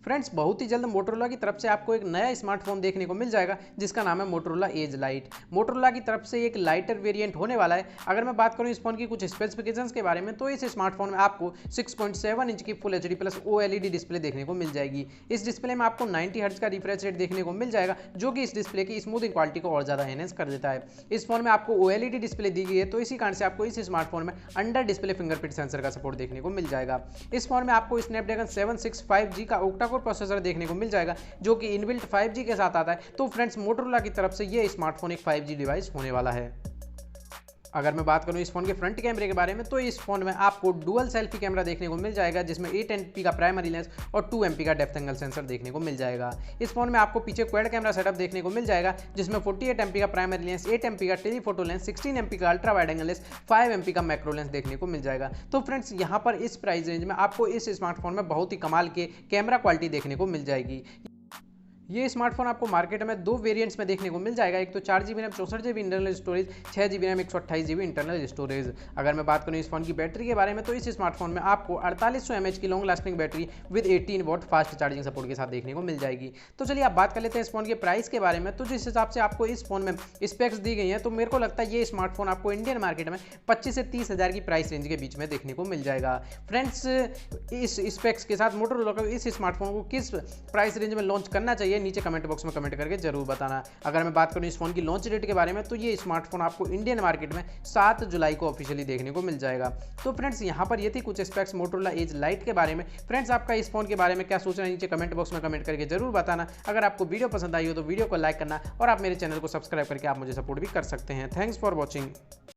Friends बहुत ही जल्द Motorola की तरफ से आपको एक नया स्मार्टफोन देखने को मिल जाएगा जिसका नाम है मोटोरोला एज लाइट। मोटोरोला की तरफ से एक लाइटर वेरिएंट होने वाला है। अगर मैं बात करूं इस फोन की कुछ स्पेसिफिकेशंस के बारे में तो इस स्मार्टफोन में आपको 6.7 इंच की full HD plus OLED display देखने को मिल जाएगी। इस डिस्प्ले में आपको 90 हर्ट्ज का रिफ्रेश रेट देखने को मिल जाएगा जो कि इस डिस्प्ले की स्मूथिंग क्वालिटी को और ज्यादा एनहेंस कर देता है। इस फोन में आपको ओएलईडी डिस्प्ले दी गई है तो इसी कारण से आपको इस स्मार्टफोन में अंडर डिस्प्ले फिंगरप्रिंट सेंसर का सपोर्ट देखने को मिल जाएगा। इस फोन में आपको स्नैपड्रैगन 765G का ऑक्टा कोर प्रोसेसर देखने को मिल जाएगा जो कि इनबिल्ट 5G के साथ आता है। तो फ्रेंड्स मोटोरोला की तरफ से ये स्मार्टफोन एक 5G डिवाइस होने वाला है। अगर मैं बात करूं इस फोन के फ्रंट कैमरे के बारे में तो इस फोन में आपको डुअल सेल्फी कैमरा देखने को मिल जाएगा जिसमें 8 MP का प्राइमरी लेंस और 2 MP का डेप्थ एंगल सेंसर देखने को मिल जाएगा। इस फोन में आपको पीछे क्वाड कैमरा सेटअप देखने को मिल जाएगा जिसमें 48 MP का प्राइमरी लेंस, 8 MP का टेलीफोटो लेंस, 16 MP का ultra wide angle lens, 5 MP का मैक्रो लेंस देखने को मिल जाएगा। तो फ्रेंड्स यहाँ पर इस प्राइस रेंज में आपको इस स्मार्टफोन में बहुत ही कमाल के कैमरा क्वालिटी देखने को मिल जाएगी। ये स्मार्टफोन आपको मार्केट में दो वेरिएंट्स में देखने को मिल जाएगा। एक तो 4GB RAM 64GB internal storage, 6GB RAM 128GB internal storage. अगर मैं बात करूँ इस फोन की बैटरी के बारे में तो इस स्मार्टफोन में आपको 4800 mAh की long lasting battery with 18 watt fast charging support के साथ देखने को मिल जाएगी। तो चलिए आप बात कर लेते हैं इस फोन के प्राइस के बारे में। तो जिस हिसाब से आपको इस फोन में स्पेक्स दी गई हैं तो मेरे को लगता है ये स्मार्टफोन आपको इंडियन मार्केट में 25 से 30 हज़ार की प्राइस रेंज के बीच में देखने को मिल जाएगा। फ्रेंड्स इस स्पेक्स के साथ मोटोरोला को इस स्मार्टफोन को किस प्राइस रेंज में लॉन्च करना चाहिए नीचे कमेंट बॉक्स में कमेंट करके जरूर बताना। अगर मैं बात करूं इस फोन की लॉन्च डेट के बारे में तो ये स्मार्टफोन आपको इंडियन मार्केट में 7 जुलाई को ऑफिशियली देखने को मिल जाएगा। तो फ्रेंड्स यहाँ पर ये थी कुछ स्पेक्स मोटोरोला एज लाइट के बारे में। फ्रेंड्स आपका इस फोन के बारे में क्या सोचना है नीचे कमेंट बॉक्स में कमेंट करके जरूर बताना। अगर आपको वीडियो पसंद आई हो तो वीडियो को लाइक करना और आप मेरे चैनल को सब्सक्राइब करके आप मुझे सपोर्ट भी कर सकते हैं। Thanks for watching.